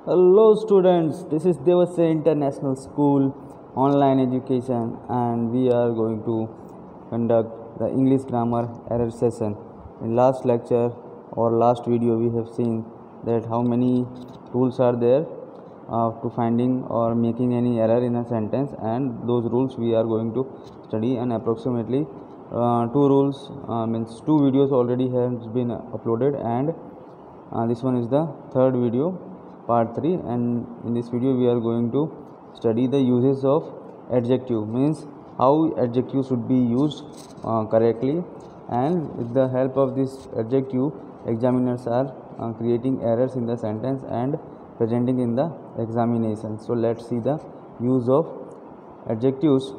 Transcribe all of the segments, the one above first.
Hello students, this is Devasya International School online education and we are going to conduct the English grammar error session. In last lecture or last video we have seen that how many rules are there to finding or making any error in a sentence, and those rules we are going to study, and approximately two rules means two videos already has been uploaded, and this one is the third video, part 3. And in this video we are going to study the uses of adjective, means how adjective should be used correctly, and with the help of this adjective examiners are creating errors in the sentence and presenting in the examination. So let's see the use of adjectives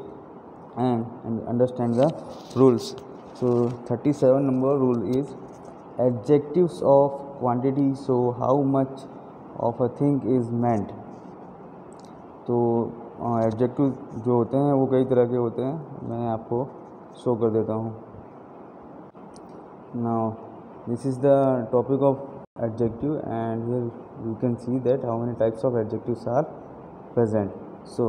and understand the rules. So 37 number rule is adjectives of quantity. So how much of a thing is meant. तो adjective जो होते हैं वो कई तरह के होते हैं, मैं आपको शो कर देता हूँ. Now this is the topic of adjective, and here you can see that how many types of adjectives are present. So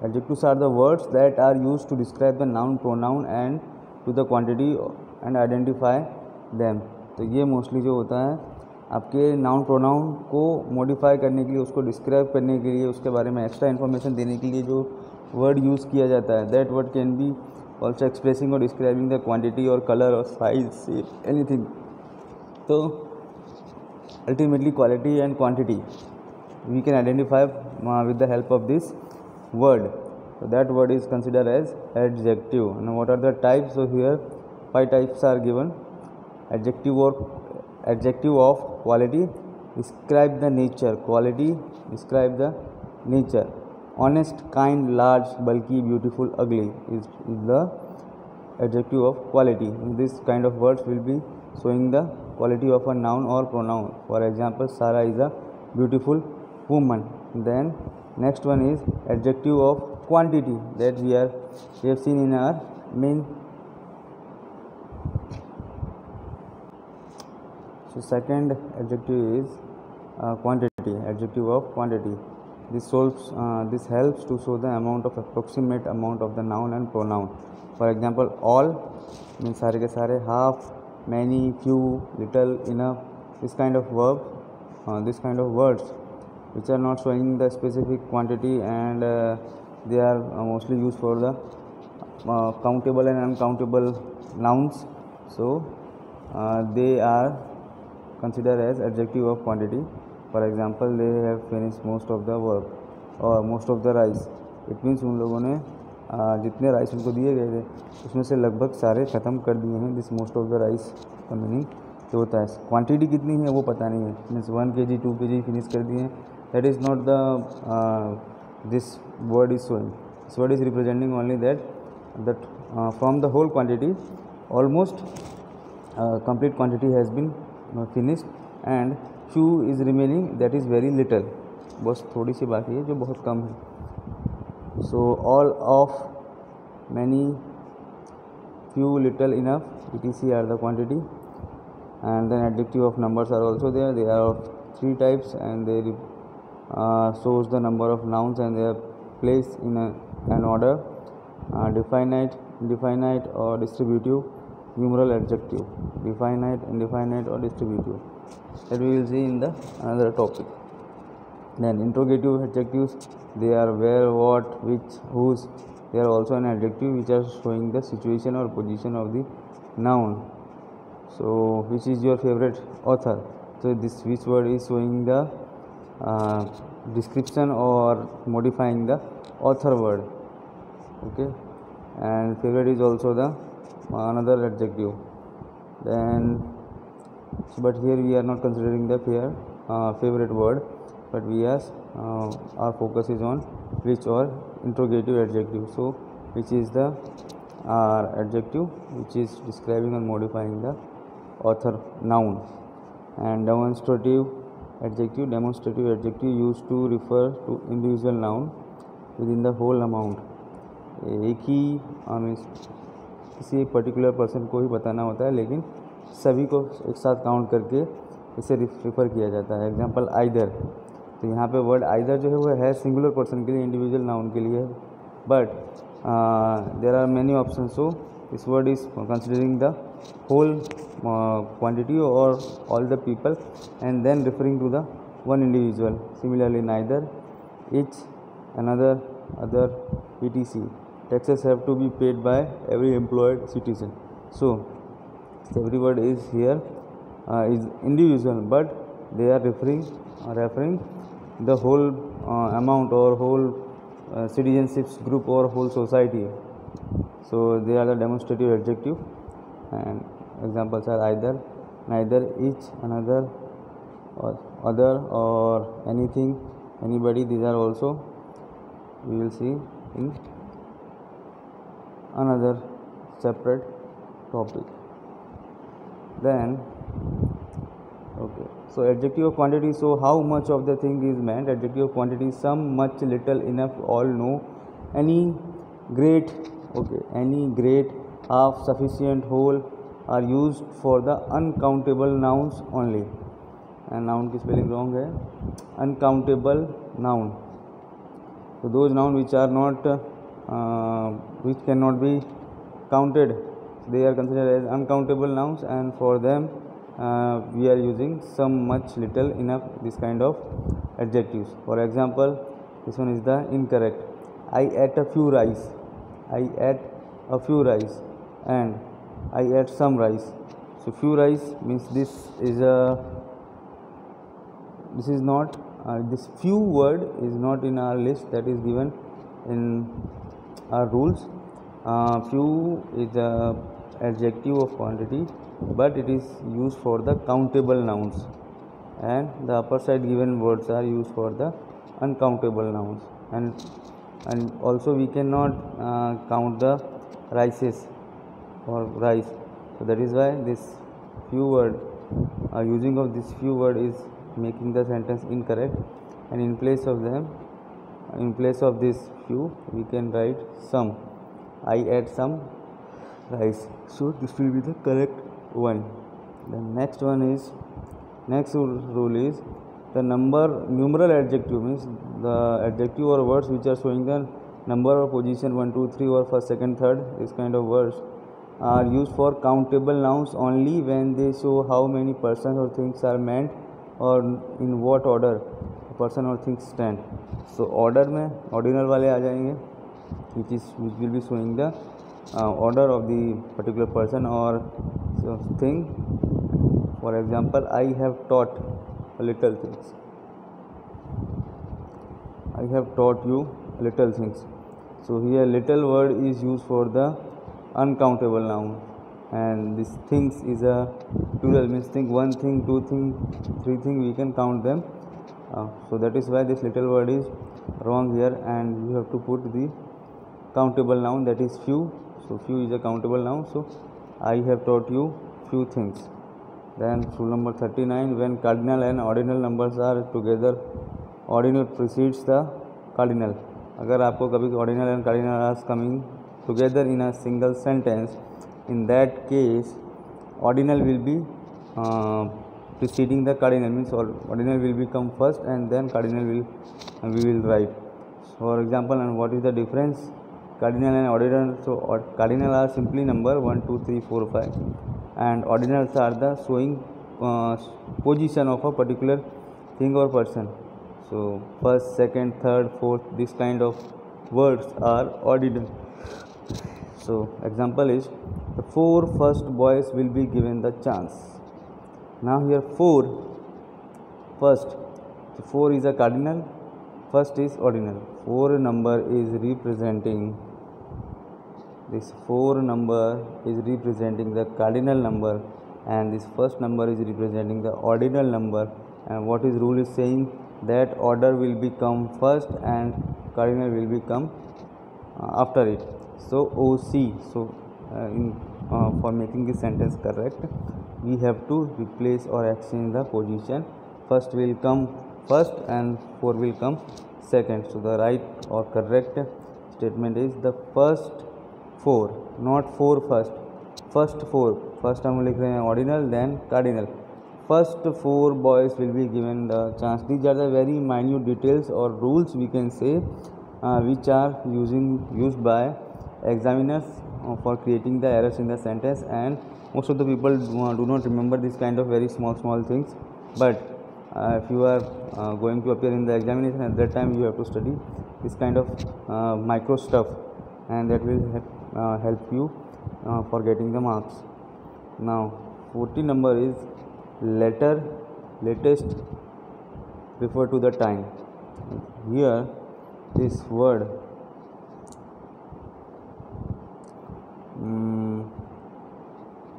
adjectives are the words that are used to describe the noun, pronoun and to the quantity and identify them. तो ये mostly जो होता है आपके noun pronoun को modify करने के लिए, उसको डिस्क्राइब करने के लिए, उसके बारे में एक्स्ट्रा इन्फॉर्मेशन देने के लिए जो वर्ड यूज़ किया जाता है, that word can be also expressing और डिस्क्राइबिंग द क्वांटिटी और कलर और साइज, शेप, एनीथिंग. तो ultimately quality and quantity we can identify with the help of this word. So that word is considered as adjective. And what are the types? So here 5 types are given. Adjective of quality, describe the nature. Quality, describe the nature. Honest, kind, large, bulky, beautiful, ugly is the adjective of quality. This kind of words will be showing the quality of a noun or pronoun. For example, Sarah is a beautiful woman. Then next one is adjective of quantity, that we have seen in our main. So second adjective is quantity, adjective of quantity. This helps to show the amount of approximate amount of the noun and pronoun. For example, all means सारे के सारे, half, many, few, little, enough. This kind of verb, this kind of words which are not showing the specific quantity, and they are mostly used for the countable and uncountable nouns. So they are considered as adjective of quantity. For example, they have finished most of the work or most of the rice. It means उन लोगों ने जितने rice उनको दिए गए थे उसमें से लगभग सारे ख़त्म कर दिए हैं. This most of the rice का मीनिंग जो होता है, क्वांटिटी कितनी है वो पता नहीं है. मीन्स 1 kg 2 kg फिनिश कर दिए हैं. That is not the this word is showing. This word is representing only that from the whole quantity almost complete quantity has been finished and few is remaining, that is very little. बस थोड़ी सी बाकी है जो बहुत कम है. So all, of, many, few, little, enough, etc. are the quantity. And then adjective of numbers are also there. They are of 3 types, and they shows the number of nouns and they are placed in an order: definite, indefinite or distributive, numeral adjective, definite, indefinite or distributive. That we will see in the another topic. Then interrogative adjectives, they are where, what, which, whose. They are also an adjective which are showing the situation or position of the noun. So which is your favorite author? So this which word is showing the description or modifying the author word. Okay, and favorite is also the another adjective. Then but here we are not considering the favorite word, but we are our focus is on which or interrogative adjective. So which is the adjective which is describing and modifying the author noun. And demonstrative adjective used to refer to individual noun within the whole amount. एक ही किसी एक particular person को ही बताना होता है, लेकिन सभी को एक साथ काउंट करके इसे रिफ़र किया जाता है. एग्जांपल आइदर, तो यहाँ पे वर्ड आइदर जो है वो है सिंगुलर पर्सन के लिए, इंडिविजुअल नाउन के लिए, but there are many option. So this word is considering the whole quantity or all the people and then referring to the one individual. Similarly, neither, each, another, other, etc. Taxes have to be paid by every employed citizen. So every word is here is individual, but they are referring the whole amount or whole citizenships group or whole society. So they are the demonstrative adjective, and examples are either, neither, each, another, or other, or anything, anybody. These are also we will see in another separate topic. Then okay, so adjective of quantity. So how much of the thing is meant? Adjective of quantity: some, much, little, enough, all, no, any, great, okay, any, great, half, sufficient, whole are used for the uncountable nouns only. And noun की spelling wrong है, uncountable noun. So those nouns which are not which cannot be counted, they are considered as uncountable nouns, and for them we are using some, much, little, enough, this kind of adjectives. For example, this one is the incorrect. I ate a few rice. I ate a few rice, and I ate some rice. So few rice means this is not this few word is not in our list that is given in our rules. Few is a adjective of quantity, but it is used for the countable nouns, and the upper side given words are used for the uncountable nouns. And also we cannot count the rices or rice. So that is why this few word using of this few word is making the sentence incorrect, and in place of this few we can write some. I ate some rice. So this will be the correct one. The next rule is the numeral adjective means the adjective or words which are showing the number or position 1, 2, 3 or first, second, third, this kind of words are used for countable nouns only when they show how many persons or things are meant or in what order a person or things stand. So order में ordinal वाले आ जाएंगे, which will be showing the order of the particular person or thing. For example, I have taught little things. I have taught you little things. So here little word is used for the uncountable noun, and this things is a plural, means think, one thing, two thing, three thing, we can count them. So that is why this little word is wrong here, and you have to put the countable noun, that is few. So few is a countable noun. So I have taught you few things. Then rule number 39, when cardinal and ordinal numbers are together, ordinal precedes the cardinal. अगर आपको कभी ordinal and cardinal are coming together in a single sentence, in that case ordinal will be preceding the cardinal, means ordinal will become first and then cardinal we will write. For example, and what is the difference cardinal and ordinal? So cardinal are simply number 1, 2, 3, 4, 5, and ordinals are the showing position of a particular thing or person. So first, second, third, fourth, this kind of words are ordinal. So example is the 4 first boys will be given the chance. Now here 4 first, so 4 is a cardinal, first is ordinal. 4 number is representing, this 4 number is representing the cardinal number, and this first number is representing the ordinal number. And what is rule is saying that order will become first and cardinal will become after it. So OC. So for making this sentence correct, we have to replace or exchange the position. First will come first and 4 will come second. So the right or correct statement is the first 4, not 4 first. First 4, first हम लिख रहे हैं ordinal, then cardinal. first 4 boys will be given the chance. These are the very minute details or rules we can say which are used by examiners for creating the errors in the sentence, and most of the people do not remember this kind of very small things, but if you are going to appear in the examination, at that time you have to study this kind of micro stuff, and that will help you for getting the marks. Now 14 number is letter, latest, refer to the time. Here this word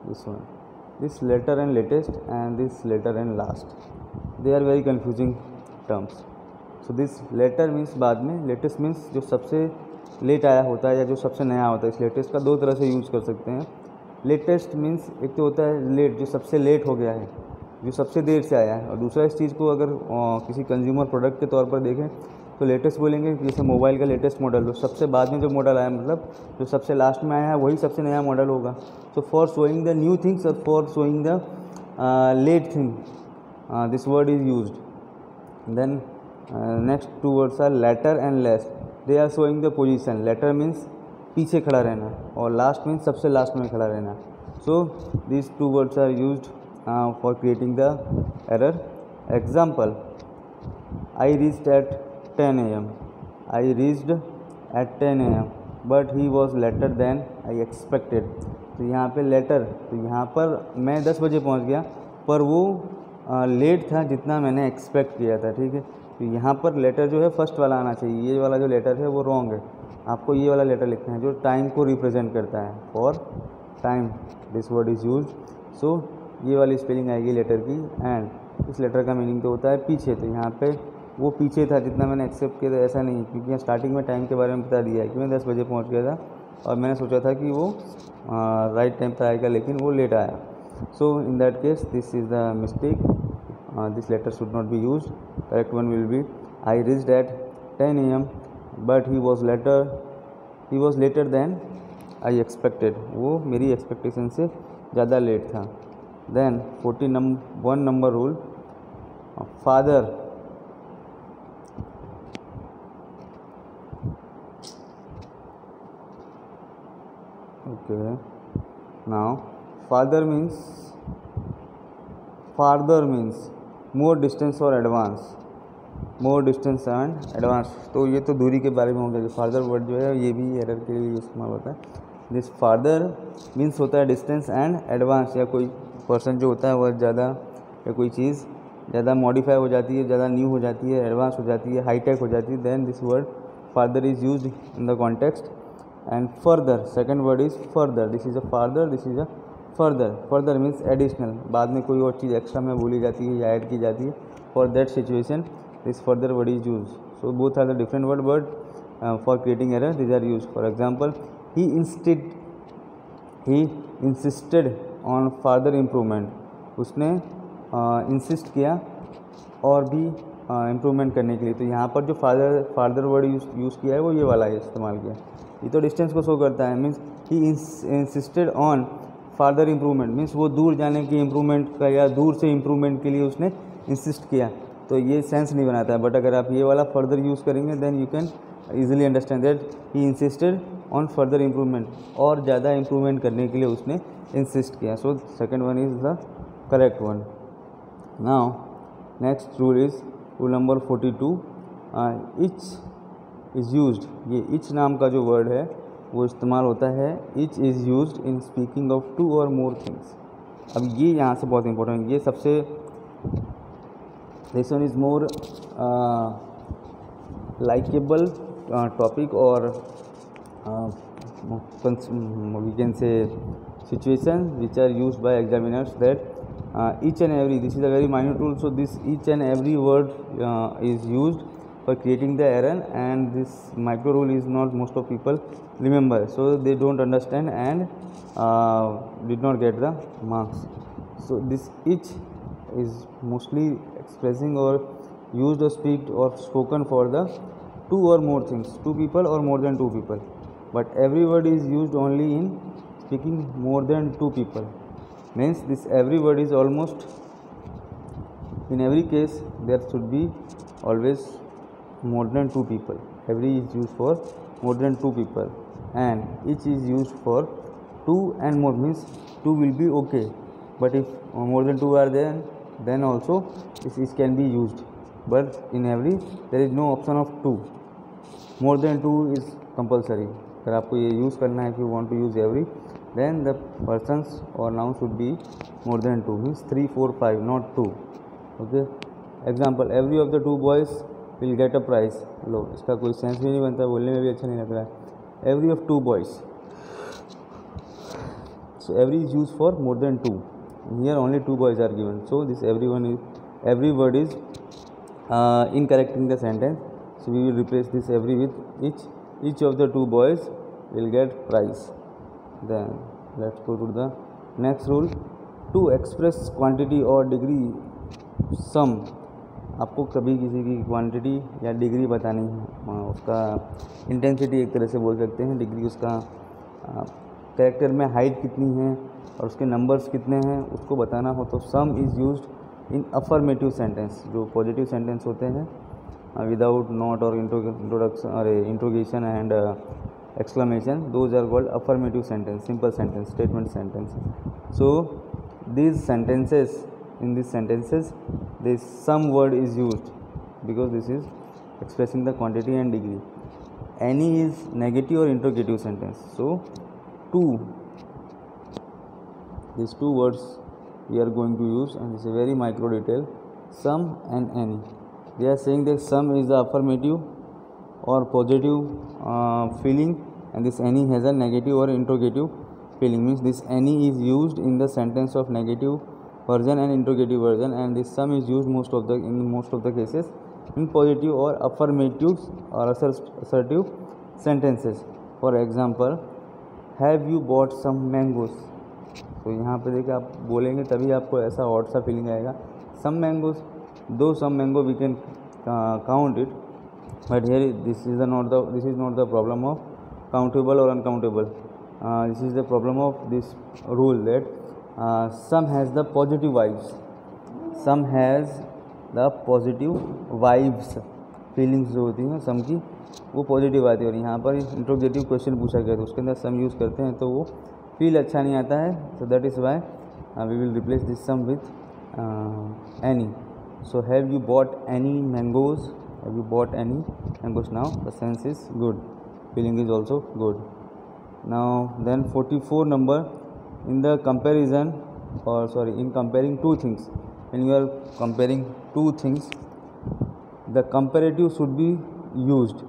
this one, this letter and latest and this letter and last, they are very confusing terms. So this letter means बाद में, latest means जो सबसे late आया होता है या जो सबसे नया होता है. इस लेटेस्ट का दो तरह से यूज़ कर सकते हैं. लेटेस्ट मीन्स एक तो होता है लेट, जो सबसे लेट हो गया है, जो सबसे देर से आया है, और दूसरा इस चीज़ को अगर किसी कंज्यूमर प्रोडक्ट के तौर पर देखें तो लेटेस्ट बोलेंगे जैसे मोबाइल का लेटेस्ट मॉडल हो, सबसे बाद में जो मॉडल आया, मतलब जो सबसे लास्ट में आया है वही सबसे नया मॉडल होगा. So for showing the new things और for showing the late thing this word is used. Then next 2 words are latter and last. They are showing the position. Latter means पीछे खड़ा रहना और लास्ट मीन्स सबसे last में खड़ा रहना. So this 2 words are used for creating the error. Example, I reached at 10 AM. I reached at 10 AM but he was later than I expected. तो यहाँ पे लेटर, तो यहाँ पर मैं 10 बजे पहुँच गया पर वो लेट था जितना मैंने एक्सपेक्ट किया था. ठीक है, तो यहाँ पर लेटर जो है फर्स्ट वाला आना चाहिए. ये वाला जो लेटर है वो रॉन्ग है. आपको ये वाला लेटर लिखना है जो टाइम को रिप्रेजेंट करता है. For time this word is use. So ये वाली स्पेलिंग आएगी लेटर की. एंड इस लेटर का मीनिंग तो होता है पीछे. तो यहाँ पे वो पीछे था जितना मैंने एक्सेप्ट किया था, ऐसा नहीं, क्योंकि स्टार्टिंग में टाइम के बारे में बता दिया है कि मैं 10 बजे पहुँच गया था और मैंने सोचा था कि वो राइट टाइम पर आएगा लेकिन वो लेट आया. So in that case this is the mistake. This later should not be use. Correct one will be I reached at 10 AM but he was later than I expected. वो मेरी expectation से ज़्यादा late था. Then 1 number rule, farther. Okay, now farther means more distance or advance. More distance and advance. तो ये तो दूरी के बारे में हो गया. फार्दर वर्ड जो है ये भी एरर के लिए इस्तेमाल होता है. दिस फार्दर मीन्स होता है डिस्टेंस एंड एडवांस, या कोई पर्सन जो होता है वह ज़्यादा, या कोई चीज़ ज़्यादा मॉडिफाई हो जाती है, ज़्यादा न्यू हो जाती है, एडवांस हो जाती है, हाईटेक हो जाती है. Then this word farther is used in the context. And further, second word is further. This is a farther, this is a further. Further means additional, बाद में कोई और चीज़ एक्स्ट्रा में बोली जाती है या ऐड की जाती है. For that situation this further word is used. So both are the different word, but for creating error these are used. For example, he insisted on further improvement. उसने insist किया और भी इम्प्रूवमेंट करने के लिए. तो यहाँ पर जो फार्दर वर्ड यूज़ किया है वो ये वाला है, इस्तेमाल किया. ये तो डिस्टेंस को शो करता है. Means he insisted on farther improvement, means वो दूर जाने की इम्प्रूवमेंट का या दूर से इम्प्रूवमेंट के लिए उसने इंसिस्ट किया. तो ये सेंस नहीं बनाता है. बट अगर आप ये वाला फर्दर यूज़ करेंगे then you can easily understand that he insisted on further improvement. और ज़्यादा इम्प्रूवमेंट करने के लिए उसने इंसिस्ट किया. So second one is the correct one. Now next rule is rule number 42. Each is used. ये each नाम का जो वर्ड है वो इस्तेमाल होता है. Each is used in speaking of 2 और मोर थिंग्स. अब ये यहाँ से बहुत इंपॉर्टेंट है. ये सबसे this one is more likeable topic or we can say situation which are used by examiners, that each and every, this is a very minute rule. So this each and every word is used for creating the error, and this micro rule is not most of people remember, so they don't understand and did not get the marks. So this each is mostly expressing or used or speak or spoken for the 2 or more things, 2 people or more than 2 people. But every word is used only in speaking more than 2 people. Means this every word is almost In every case there should be always more than 2 people. Every is used for more than 2 people, and each is used for 2 and more, means 2 will be okay, but if more than 2 are there, then also this can be used, but in every there is no option of 2. More than 2 is compulsory. अगर आपको ये use करना है, if you want to use every, then the persons or noun should be more than 2, means 3, 4, 5, not 2. Okay. Example, every of the 2 boys will get a prize. लो, इसका कोई sense भी नहीं बनता, बोलने में भी अच्छा नहीं लग रहा है. Every of 2 boys. So every is used for more than 2. Here only 2 boys are given. So this every word is incorrect in the sentence. So we will replace this every with each. Each of the 2 boys will get prize. Then let's go to the next rule. To express quantity or degree sum, आपको कभी किसी की quantity या degree बतानी है, उसका intensity एक तरह से बोल सकते हैं, डिग्री उसका कैरेक्टर में हाइट कितनी है और उसके नंबर्स कितने हैं उसको बताना हो, तो सम is used in affirmative sentence. जो पॉजिटिव सेंटेंस होते हैं विदाउट नॉट और इंट्रोडक्शन और interrogation and exclamation, those are called affirmative sentence, simple sentence, statement sentence. So these sentences, in these sentences this some word is used because this is expressing the quantity and degree. Any is negative or interrogative sentence. So these two words we are going to use, and this is a very micro detail, some and any. They are saying that some is the affirmative or positive feeling, and this any has a negative or interrogative feeling, means this any is used in the sentence of negative version and interrogative version, and this some is used in most of the cases in positive or affirmative or assertive sentences. For example, have you bought some mangoes? तो यहाँ पे देखिए आप बोलेंगे तभी आपको ऐसा odd सा फीलिंग आएगा. सम मैंगोज, दो some mango we can count it, but here this is not the problem of countable or uncountable. This is the problem of this rule that some has the positive vibes, some has the positive vibes, feelings जो होती हैं सम की वो positive आती है, और यहाँ पर इंट्रोगेटिव क्वेश्चन पूछा गया तो उसके अंदर सम यूज़ करते हैं तो वो फील अच्छा नहीं आता है. So that is why we will replace this some with any. So have you bought any mangoes, have you bought any mangoes? Now the sense is good, feeling is also good. Now then 44 number, in the comparison in comparing two things, when you are comparing two things the comparative should be used.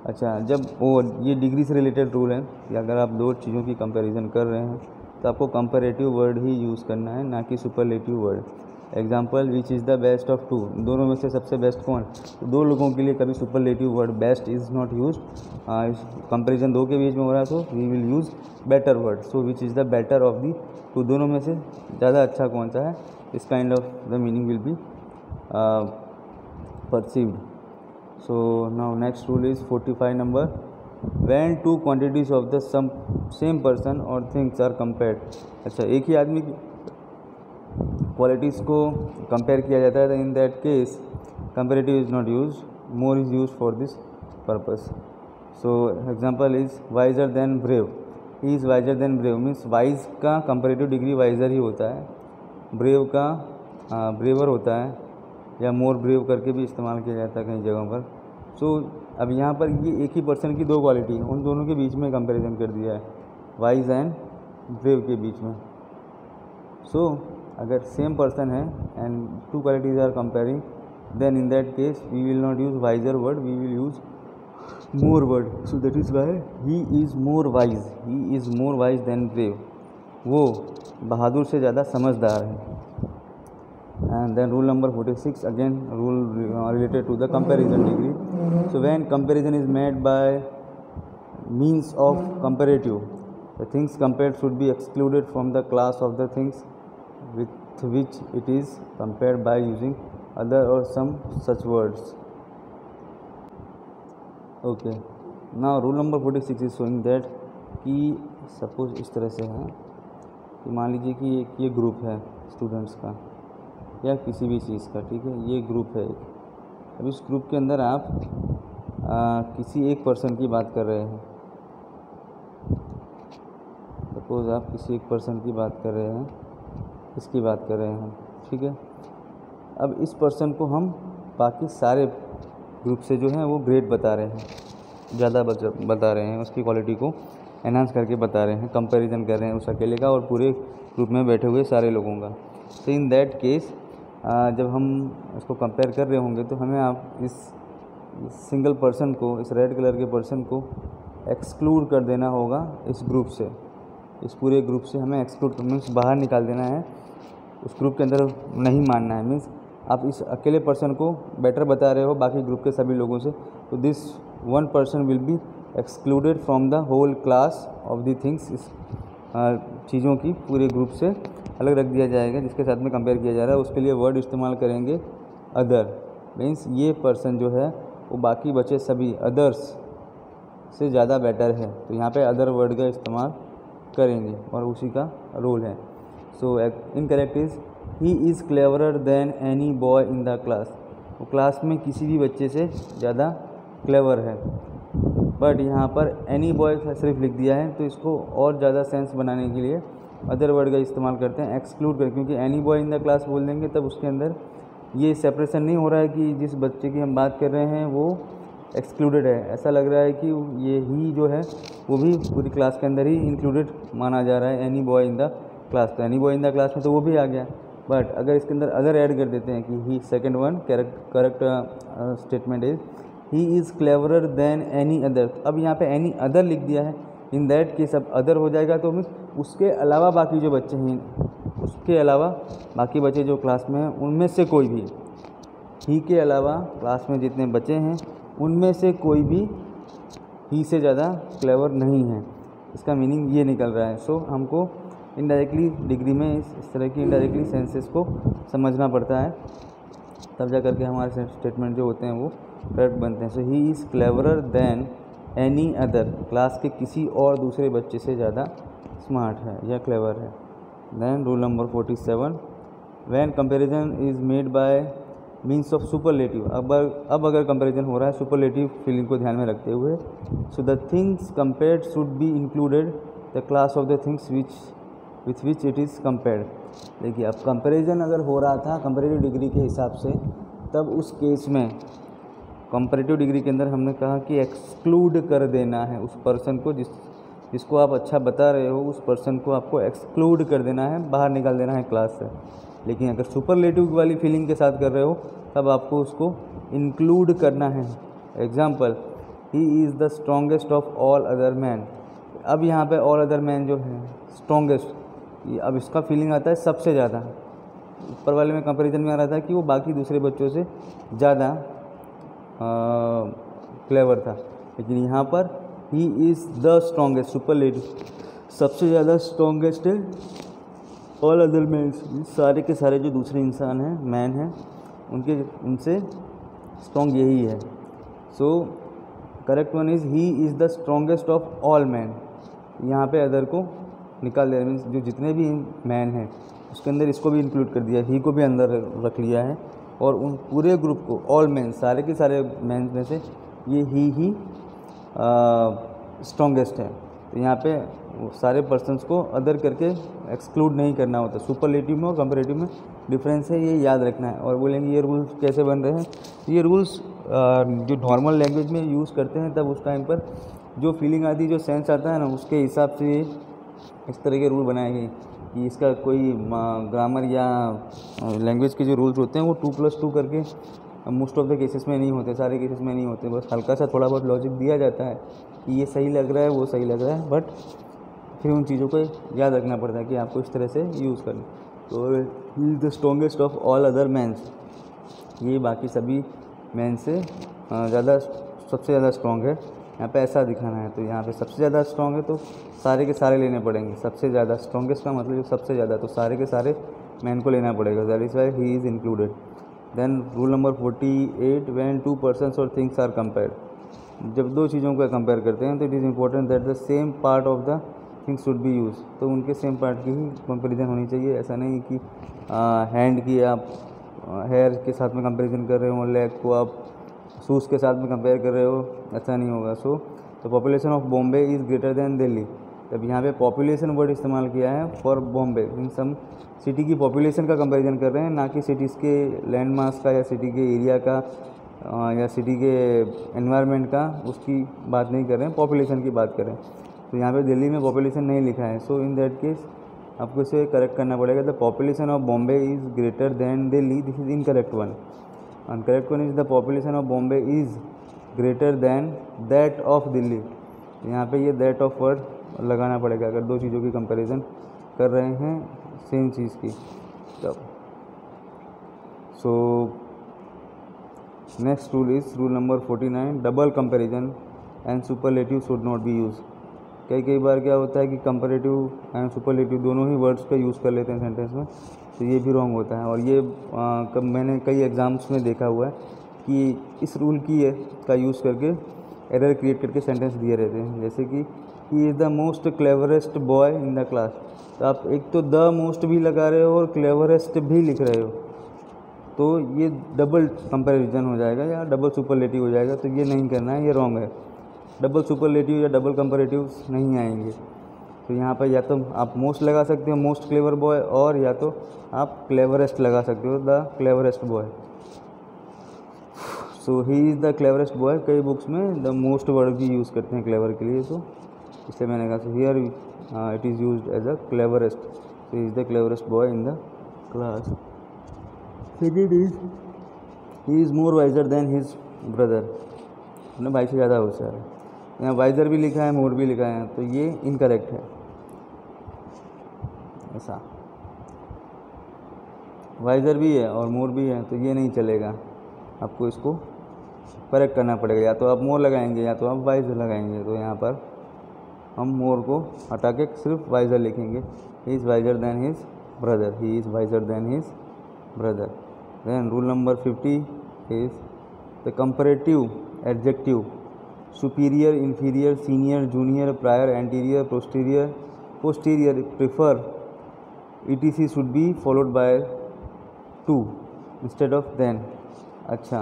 अच्छा, जब वो ये degree से related rule है कि अगर आप दो चीज़ों की कंपैरिजन कर रहे हैं तो आपको कंपैरेटिव वर्ड ही यूज़ करना है, ना कि superlative word. Example, which is the best of two, दोनों में से सबसे बेस्ट कौन. तो दो लोगों के लिए कभी superlative word best is not use. Comparison दो के बीच में हो रहा है तो we will use better word. So which is the better of the two, दोनों में से ज़्यादा अच्छा कौन सा है, इस kind of the meaning will be perceived. So now next rule is 45 number. When two quantities of the same person और थिंग्स आर कंपेयर्ड. अच्छा, एक ही आदमी की क्वालिटीज़ को कंपेयर किया जाता है तो इन that case comparative is not use, more is use for this purpose. So example is visor then brave. He is visor then brave, means wise का कंपेरेटिव डिग्री वाइजर ही होता है, ब्रेव का brewer होता है, या मोर ब्रेव करके भी इस्तेमाल किया जाता है कई जगहों पर. सो अब यहाँ पर ये एक ही पर्सन की दो क्वालिटी है, उन दोनों के बीच में कंपैरिजन कर दिया है, वाइज एंड ब्रेव के बीच में. सो अगर सेम पर्सन है and two qualities are comparing, then in that case we will not use wiser word, we will use more word. So that is why he is more wise then brave. वो बहादुर से ज़्यादा समझदार है. And then rule number 46, again rule related to the comparison degree. So when comparison is made by means of comparative, the things compared should be excluded from the class of the things with which it is compared by using other or some such words. Okay, now rule number 46 is showing that कि suppose इस तरह से है कि मान लीजिए कि ये ग्रुप है स्टूडेंट्स का, या किसी भी चीज़ का, ठीक है। ये ग्रुप है। अब इस ग्रुप के अंदर आप किसी एक पर्सन की बात कर रहे हैं। सपोज आप किसी एक पर्सन की बात कर रहे हैं, इसकी बात कर रहे हैं, ठीक है। अब इस पर्सन को हम बाकी सारे ग्रुप से जो है वो ग्रेड बता रहे हैं, ज़्यादा बता रहे हैं, उसकी क्वालिटी को एनहांस करके बता रहे हैं, कंपैरिजन कर रहे हैं उस अकेले का और पूरे ग्रुप में बैठे हुए सारे लोगों का। तो इन दैट केस जब हम इसको कंपेयर कर रहे होंगे तो हमें आप इस सिंगल पर्सन को, इस रेड कलर के पर्सन को एक्सक्लूड कर देना होगा इस ग्रुप से। इस पूरे ग्रुप से हमें एक्सक्लूड मीन्स बाहर निकाल देना है, उस ग्रुप के अंदर नहीं मानना है। मीन्स आप इस अकेले पर्सन को बेटर बता रहे हो बाकी ग्रुप के सभी लोगों से, तो this one person will be excluded from the whole class of the things. इस चीज़ों की पूरे ग्रुप से अलग रख दिया जाएगा जिसके साथ में कंपेयर किया जा रहा है। उसके लिए वर्ड इस्तेमाल करेंगे अदर। मीन्स ये पर्सन जो है वो बाकी बचे सभी अदर्स से ज़्यादा बेटर है, तो यहाँ पे अदर वर्ड का इस्तेमाल करेंगे और उसी का रोल है। So incorrect is he is cleverer than any boy in the class. वो क्लास में किसी भी बच्चे से ज़्यादा क्लेवर है। बट यहाँ पर एनी बॉय सिर्फ लिख दिया है, तो इसको और ज़्यादा सेंस बनाने के लिए अदर वर्ड का इस्तेमाल करते हैं, एक्सक्लूड कर, क्योंकि any boy in the class बोल देंगे तब उसके अंदर ये सेपरेशन नहीं हो रहा है कि जिस बच्चे की हम बात कर रहे हैं वो एक्सक्लूडेड है। ऐसा लग रहा है कि ये ही जो है वो भी पूरी क्लास के अंदर ही इंक्लूडेड माना जा रहा है, any boy in the class. तो any boy in the class में तो वो भी आ गया। बट अगर इसके अंदर अदर ऐड कर देते हैं कि he, second one correct statement is he is cleverer than any other. अब यहाँ पे एनी अदर लिख दिया है, इन दैट केस अब अदर हो जाएगा, तो मीन्स उसके अलावा बाकी जो बच्चे हैं, उसके अलावा बाकी बच्चे जो क्लास में हैं उनमें से कोई भी, ही के अलावा क्लास में जितने बच्चे हैं उनमें से कोई भी ही से ज़्यादा क्लेवर नहीं है। इसका मीनिंग ये निकल रहा है। सो हमको इनडायरेक्टली डिग्री में इस तरह की इनडायरेक्टली सेंसेस को समझना पड़ता है, तब जा करके हमारे स्टेटमेंट जो होते हैं वो करेक्ट बनते हैं। So he is cleverer than any other, class के किसी और दूसरे बच्चे से ज़्यादा स्मार्ट है या क्लेवर है। Then rule number 47, when comparison is made by means of superlative. अब अगर कंपैरिजन हो रहा है सुपरलेटिव फीलिंग को ध्यान में रखते हुए, so the things compared should be included the class of the things with which it is compared. देखिए अब कंपैरिजन अगर हो रहा था कंपैरेटिव डिग्री के हिसाब से, तब उस केस में कंपैरेटिव डिग्री के अंदर हमने कहा कि एक्सक्लूड कर देना है उस पर्सन को, जिसको आप अच्छा बता रहे हो, उस पर्सन को आपको एक्सक्लूड कर देना है, बाहर निकाल देना है क्लास से। लेकिन अगर सुपरलेटिव वाली फीलिंग के साथ कर रहे हो तब आपको उसको इंक्लूड करना है। Example, he is the strongest of all other man. अब यहाँ पे ऑल अदर मैन जो है स्ट्रॉन्गेस्ट, अब इसका फीलिंग आता है सबसे ज़्यादा। ऊपर वाले में कंपैरिजन में आ रहा था कि वो बाकी दूसरे बच्चों से ज़्यादा क्लेवर था, लेकिन यहाँ पर ही इज़ द स्ट्रॉन्गेस्ट, सुपरलेटिव, सबसे ज़्यादा स्ट्रॉन्गेस्ट है ऑल अदर मैन, सारे के सारे जो दूसरे इंसान हैं, मैन हैं, उनसे स्ट्रॉन्ग यही है। So correct one is he is the strongest of all man. यहाँ पे अदर को निकाल दिया, मीन्स जो जितने भी मैन हैं उसके अंदर इसको भी इंक्लूड कर दिया, ही को भी अंदर रख लिया है, और उन पूरे ग्रुप को ऑल मैन, सारे के सारे मैन में से ये ही स्ट्रॉन्गेस्ट है। तो यहाँ पे सारे पर्सन्स को अदर करके एक्सक्लूड नहीं करना होता। सुपरलेटिव में और कंपैरेटिव में डिफरेंस है, ये याद रखना है। और बोलेंगे ये रूल्स कैसे बन रहे हैं, ये रूल्स जो नॉर्मल लैंग्वेज में यूज़ करते हैं तब उस टाइम पर जो फीलिंग आती है, जो सेंस आता है ना, उसके हिसाब से इस तरह के रूल बनाए गए कि इसका कोई ग्रामर या लैंग्वेज के जो रूल्स होते हैं वो 2+2 करके मोस्ट ऑफ द केसेस में नहीं होते, सारे केसेस में नहीं होते। बस हल्का सा थोड़ा बहुत लॉजिक दिया जाता है कि ये सही लग रहा है, वो सही लग रहा है, बट फिर उन चीज़ों को याद रखना पड़ता है कि आपको इस तरह से यूज़ करना। तो he is the strongest of all other mans, ये बाकी सभी मैन से ज़्यादा, सबसे ज़्यादा स्ट्रॉन्ग है। यहाँ पे ऐसा दिखाना है, तो यहाँ पे सबसे ज़्यादा स्ट्रॉन्ग है तो सारे के सारे लेने पड़ेंगे। सबसे ज़्यादा स्ट्रॉन्गेस्ट का मतलब सबसे ज़्यादा, तो सारे के सारे मैन को लेना पड़ेगा, that is why he is included. Then rule number 48, when two persons और थिंग्स आर कंपेयर्ड। जब दो चीज़ों को कंपेयर करते हैं तो it is important that the same part of the things should be use, तो उनके सेम पार्ट की ही कंपेरिजन होनी चाहिए। ऐसा नहीं कि हैंड की आप हेयर के साथ में कंपैरिजन कर रहे हो, लेग को आप शूज़ के साथ में कंपेयर कर रहे हो, ऐसा नहीं होगा। So the population of Bombay is greater than Delhi. तब यहाँ पे पॉपुलेशन वर्ड इस्तेमाल किया है फॉर बॉम्बे, इन सम सिटी की पॉपुलेशन का कंपैरिजन कर रहे हैं, ना कि सिटीज़ के लैंडमार्क्स का या सिटी के एरिया का या सिटी के एनवायरनमेंट का, उसकी बात नहीं कर रहे हैं, पॉपुलेशन की बात कर रहे हैं। तो यहाँ पे दिल्ली में पॉपुलेशन नहीं लिखा है, सो इन दैट केस आपको इसे करेक्ट करना पड़ेगा। The population of Bombay is greater than Delhi, this is incorrect one. Correct one is the population of Bombay is greater then that of Delhi. यहाँ पे ये दैट ऑफ वर्ड लगाना पड़ेगा अगर दो चीज़ों की कंपैरिजन कर रहे हैं सेम चीज़ की तब। So next rule is rule number 49, double comparison and superlative should not B use. कई बार क्या होता है कि कंपैरेटिव एंड सुपरलेटिव दोनों ही वर्ड्स का यूज़ कर लेते हैं सेंटेंस में, तो ये भी रॉन्ग होता है। और ये मैंने कई एग्ज़ाम्स में देखा हुआ है कि इस रूल का यूज़ करके एरर क्रिएट करके सेंटेंस दिए रहते हैं, जैसे कि ही is the most cleverest boy in the class. तो आप एक तो द मोस्ट भी लगा रहे हो और क्लेवरेस्ट भी लिख रहे हो, तो ये डबल कंपैरिजन हो जाएगा या डबल सुपरलेटिव हो जाएगा, तो ये नहीं करना है, ये रॉन्ग है। डबल सुपरलेटिव या डबल कंपैरेटिव्स नहीं आएंगे। तो यहाँ पर या तो आप मोस्ट लगा सकते हो, मोस्ट क्लेवर बॉय, और या तो आप क्लेवरेस्ट लगा सकते हो, the cleverest boy. So he is the cleverest boy. कई बुक्स में द मोस्ट वर्ड भी यूज़ करते हैं क्लेवर के लिए, तो इसलिए मैंने कहा so here it is used as a cleverest. So he is the cleverest boy in the class. Second is he is more wiser then his brother. अपने भाई से ज़्यादा होशियार है। यहाँ वाइजर भी लिखा है, मोर भी लिखा है, तो ये इनकरेक्ट है। ऐसा वाइजर भी है और मोर भी है, तो ये नहीं चलेगा, आपको इसको करेक्ट करना पड़ेगा। या तो आप मोर लगाएंगे या तो आप वाइजर लगाएंगे। तो यहाँ पर हम मोर को हटा के सिर्फ वाइजर लिखेंगे। He is wiser than his brother, he is wiser than his brother. Then rule number 50 is the comparative adjective superior, inferior, senior, junior, prior, anterior, posterior, prefer, etc. should be followed by to instead of then। अच्छा,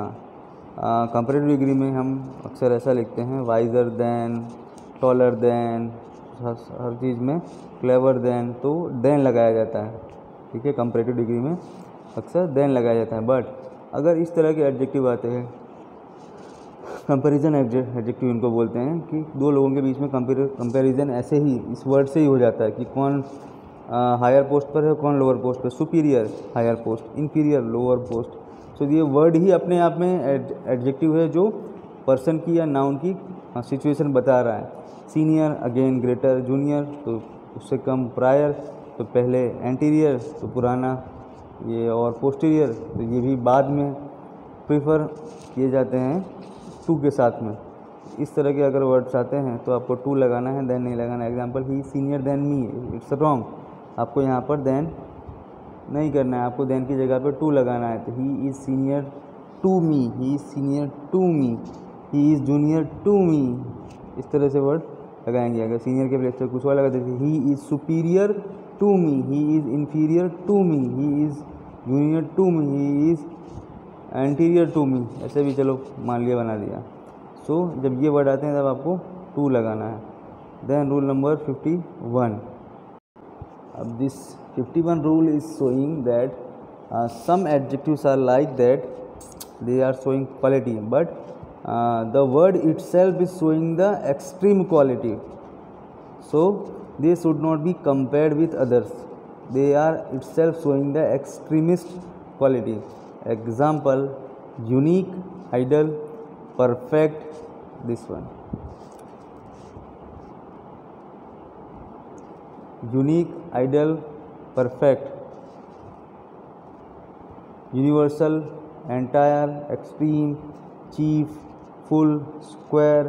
comparative degree में हम अक्सर ऐसा लिखते हैं visor then, taller than, हर चीज़ में clever than, तो then लगाया जाता है। ठीक है, कंपैरेटिव डिग्री में अक्सर देन लगाया जाता है। बट अगर इस तरह के एडजेक्टिव आते हैं, कंपैरिजन एडजेक्टिव इनको बोलते हैं, कि दो लोगों के बीच में कंपैरिजन ऐसे ही इस वर्ड से ही हो जाता है कि कौन हायर पोस्ट पर है, कौन लोअर पोस्ट पर। Superior higher post, inferior lower post. So ये वर्ड ही अपने आप में एडजेक्टिव है जो पर्सन की या नाउन की सिचुएशन बता रहा है। सीनियर अगेन ग्रेटर, जूनियर तो उससे कम, प्रायर तो पहले, एंटीरियर तो पुराना ये, और पोस्टीरियर तो ये भी बाद में प्रीफर किए जाते हैं टू के साथ में। इस तरह के अगर वर्ड्स आते हैं तो आपको टू लगाना है, देन नहीं लगाना। Example, he senior than me, it's wrong. आपको यहाँ पर देन नहीं करना है, आपको देन की जगह पर टू लगाना है। तो he is senior to me, he is senior to me, he is junior to me, इस तरह से वर्ड लगाएंगे। अगर सीनियर के प्लेस पर कुछ और लगा देते, he is superior to me, he is inferior to me, he is junior to me, he is anterior to me, ऐसे भी चलो मान लिया, बना दिया। सो जब ये वर्ड आते हैं तब आपको टू लगाना है। Then rule number 51। अब this 51 rule is showing that some adjectives are like that they are showing quality, but the word itself is showing the extreme quality, so they should not be compared with others, they are itself showing the extremist quality. Example, unique, ideal, perfect, this one. Unique, ideal, perfect, universal, entire, extreme, chief, full, square,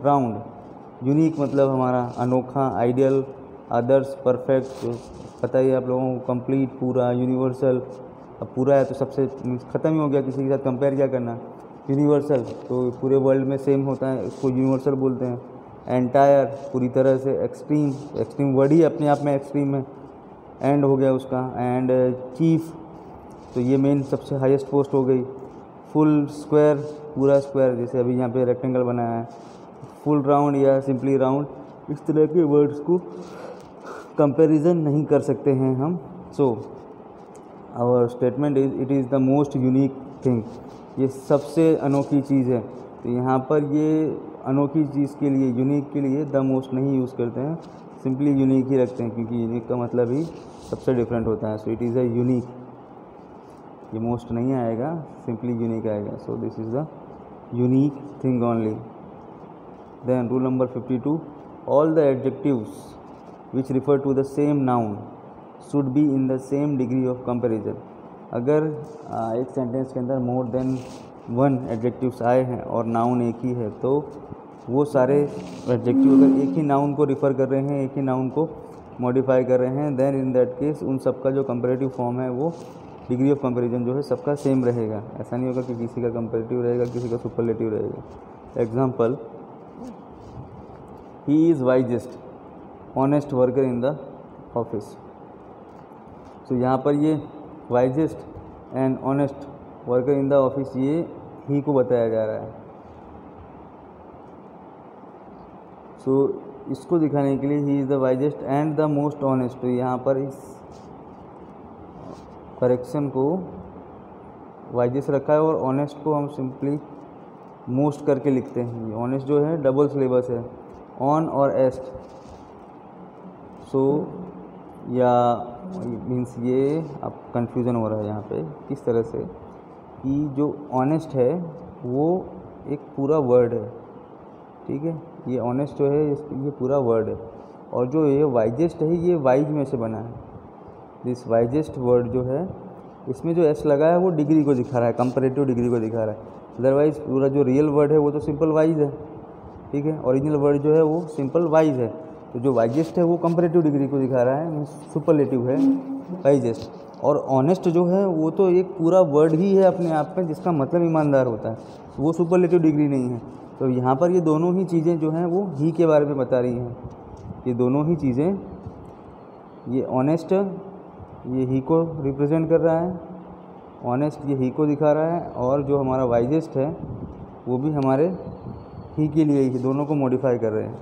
round. Unique मतलब हमारा अनोखा, ideal, आदर्श, perfect, तो पता ही आप लोगों को, complete, पूरा, universal. अब पूरा है तो सबसे ख़त्म ही हो गया, किसी के साथ कंपेयर क्या करना। यूनिवर्सल तो पूरे वर्ल्ड में सेम होता है, उसको यूनिवर्सल बोलते हैं। एंटायर पूरी तरह से। एक्सट्रीम, एक्सट्रीम वर्ड ही अपने आप में एक्सट्रीम है, एंड हो गया उसका। एंड चीफ, तो ये मेन सबसे हाईएस्ट पोस्ट हो गई। फुल स्क्वायर, पूरा स्क्वायर, जैसे अभी यहाँ पे रेक्टेंगल बनाया है, फुल राउंड या सिंपली राउंड, इस तरह के वर्ड्स को कंपैरिजन नहीं कर सकते हैं हम। So our statement is it is the most unique thing, ये सबसे अनोखी चीज़ है। तो यहाँ पर ये अनोखी चीज़ के लिए, यूनिक के लिए द मोस्ट नहीं यूज़ करते हैं, सिंपली यूनिक ही रखते हैं, क्योंकि यूनिक का मतलब ही सबसे डिफरेंट होता है। So it is a unique, ये मोस्ट नहीं आएगा, सिंपली यूनिक आएगा। So this is the unique thing only. Then rule number 52, all the adjectives which refer to the same noun should be in the same degree of comparison. अगर एक sentence के अंदर more than one adjectives आए हैं और noun एक ही है, तो वो सारे एडजेक्टिव अगर एक ही नाउन को रिफ़र कर रहे हैं, एक ही नाउन को मॉडिफाई कर रहे हैं, देन इन दैट केस उन सबका जो कंपैरेटिव फॉर्म है वो डिग्री ऑफ कंपैरिजन जो है सबका सेम रहेगा। ऐसा नहीं होगा कि किसी का कंपैरेटिव रहेगा, किसी का सुपरलेटिव रहेगा। Example, he is wisest honest worker in the office. So यहाँ पर ये wisest and honest worker in the office, ये ही को बताया जा रहा है। सो इसको दिखाने के लिए ही is the wisest and the most honest, तो यहाँ पर इस करेक्शन को वाइजेस्ट रखा है और ऑनेस्ट को हम सिंपली मोस्ट करके लिखते हैं। ऑनेस्ट जो है डबल सिलेबस है, ऑन और एस्ट। सो या मीन्स ये अब कंफ्यूजन हो रहा है यहाँ पे किस तरह से कि जो ऑनेस्ट है वो एक पूरा वर्ड है, ठीक है, ये ऑनेस्ट जो है ये पूरा वर्ड है, और जो ये वाइजेस्ट है ये वाइज में से बना है। दिस वाइजेस्ट वर्ड जो है इसमें जो एस लगा है वो डिग्री को दिखा रहा है, कंपैरेटिव डिग्री को दिखा रहा है। अदरवाइज़ पूरा जो रियल वर्ड है वो तो सिंपल वाइज है, ठीक है, ओरिजिनल वर्ड जो है वो सिंपल वाइज है। तो जो वाइजेस्ट है वो कंपैरेटिव डिग्री को दिखा रहा है, मीन्स सुपरलेटिव है वाइजेस्ट। और ऑनेस्ट जो है वो तो एक पूरा वर्ड ही है अपने आप में, जिसका मतलब ईमानदार होता है, वो सुपरलेटिव डिग्री नहीं है। तो यहाँ पर ये दोनों ही चीज़ें जो हैं वो ही के बारे में बता रही हैं। ये दोनों ही चीज़ें, ये ऑनेस्ट ये ही को रिप्रेजेंट कर रहा है, ऑनेस्ट ये ही को दिखा रहा है, और जो हमारा वाइजेस्ट है वो भी हमारे ही के लिए ही, दोनों को मॉडिफाई कर रहे हैं,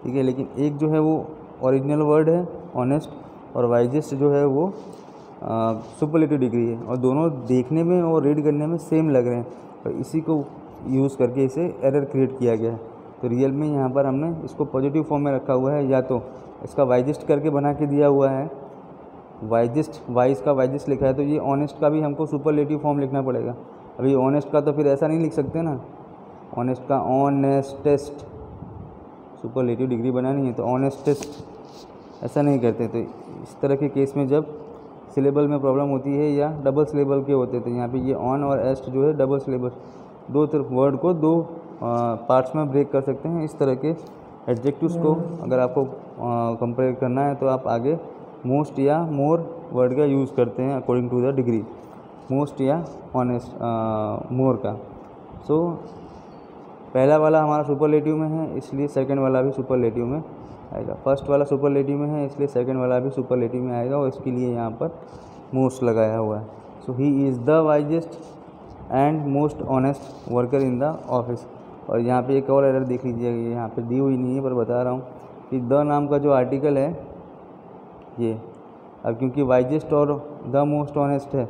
ठीक है। लेकिन एक जो है वो ओरिजिनल वर्ड है ऑनेस्ट, और वाइजेस्ट जो है वो सुपरलेटिव डिग्री है, और दोनों देखने में और रीड करने में सेम लग रहे हैं, और इसी को यूज़ करके इसे एरर क्रिएट किया गया है। तो रियल में यहाँ पर हमने इसको पॉजिटिव फॉर्म में रखा हुआ है, या तो इसका वाइजेस्ट करके बना के दिया हुआ है, वाइजेस्ट वाइज का वाइजेस्ट लिखा है, तो ये ऑनेस्ट का भी हमको सुपरलेटिव फॉर्म लिखना पड़ेगा। अभी ऑनेस्ट का तो फिर ऐसा नहीं लिख सकते ना, ऑनेस्ट का ऑनेस्टेस्ट, सुपरलेटिव डिग्री बनानी है तो ऑनेस्टेस्ट ऐसा नहीं करते। तो इस तरह के केस में जब सिलेबल में प्रॉब्लम होती है या डबल सिलेबल के होते हैं, तो यहाँ पे ये ऑन और एस्ट जो है डबल सिलेबल, दो तरफ वर्ड को दो पार्ट्स में ब्रेक कर सकते हैं। इस तरह के एडजेक्टिव्स को अगर आपको कंपेयर करना है तो आप आगे मोस्ट या मोर वर्ड का यूज़ करते हैं according to the degree, most या ऑनेस्ट मोर का। सो पहला वाला हमारा सुपरलेटिव में है, इसलिए सेकंड वाला भी सुपरलेटिव में आएगा। फर्स्ट वाला सुपरलेटिव में है, इसलिए सेकंड वाला भी सुपरलेटिव में आएगा, और इसके लिए यहाँ पर मोस्ट लगाया हुआ है। So he is the wisest and most honest worker in the office. और यहाँ पे एक और एरर देख लीजिएगा, यहाँ पे दी हुई नहीं है पर बता रहा हूँ कि द नाम का जो आर्टिकल है ये, अब क्योंकि वाइजेस्ट और द मोस्ट ऑनेस्ट है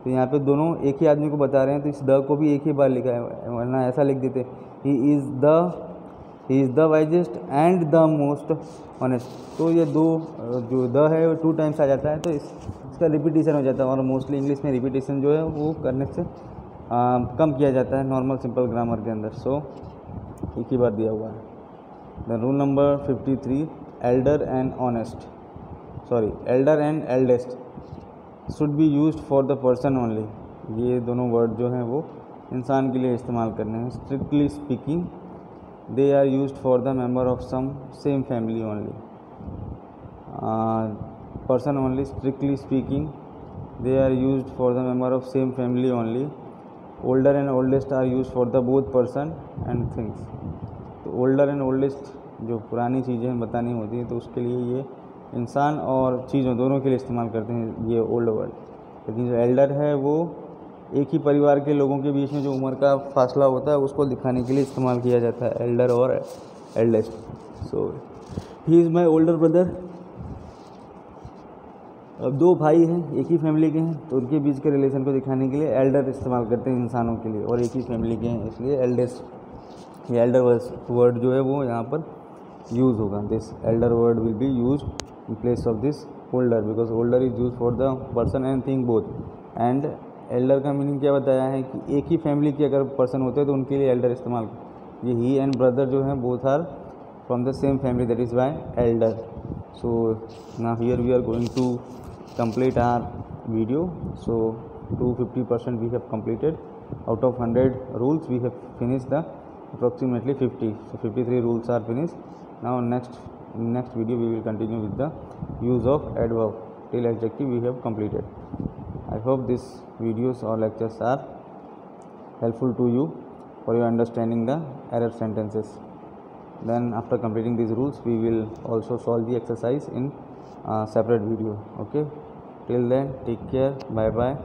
तो यहाँ पे दोनों एक ही आदमी को बता रहे हैं, तो इस द को भी एक ही बार लिखा है, वरना ऐसा लिख देते he is the wisest and the most honest. तो ये दो जो द है वो 2 टाइम्स आ जाता है, तो इसका रिपीटेशन हो जाता है, और मोस्टली इंग्लिश में रिपीटेशन जो है वो करने से कम किया जाता है नॉर्मल सिंपल ग्रामर के अंदर। सो एक ही बार दिया हुआ है। The rule number 53, Elder and honest, sorry Elder and eldest should be used for the person only. ये दोनों वर्ड जो हैं वो इंसान के लिए इस्तेमाल करने हैं। Strictly speaking they are used for the member of some same family only. Person only, strictly speaking they are used for the member of same family only. Older and oldest are used for the both person and things. तो older and oldest जो पुरानी चीज़ें बतानी होती हैं तो उसके लिए ये इंसान और चीज़ों दोनों के लिए इस्तेमाल करते हैं ये ओल्ड वर्ड। लेकिन जो एल्डर है वो एक ही परिवार के लोगों के बीच में जो उम्र का फासला होता है उसको दिखाने के लिए इस्तेमाल किया जाता है, एल्डर और eldest. So he is my older brother. अब दो भाई हैं, एक ही फैमिली के हैं, तो उनके बीच के रिलेशन को दिखाने के लिए एल्डर इस्तेमाल करते हैं इंसानों के लिए, और एक ही फैमिली के हैं इसलिए एल्डेस्ट। ये एल्डर वर्ड जो है वो यहाँ पर यूज़ होगा। This Elder word will be use in place of this older, because older is use for the person and thing both. And Elder का मीनिंग क्या बताया है कि एक ही फैमिली के अगर पर्सन होते हैं तो उनके लिए एल्डर इस्तेमाल। ये ही एंड ब्रदर जो हैं both are from the same family, that is why elder. So now here we are going to complete our video. So to 50% we have completed. Out of 100 rules we have finished the approximately 50. So 53 rules are finished. Now next video we will continue with the use of adverb till adjective we have completed. I hope these videos or lectures are helpful to you for your understanding the error sentences. Then after completing these rules we will also solve the exercise in separate video. Okay, till then take care, bye bye.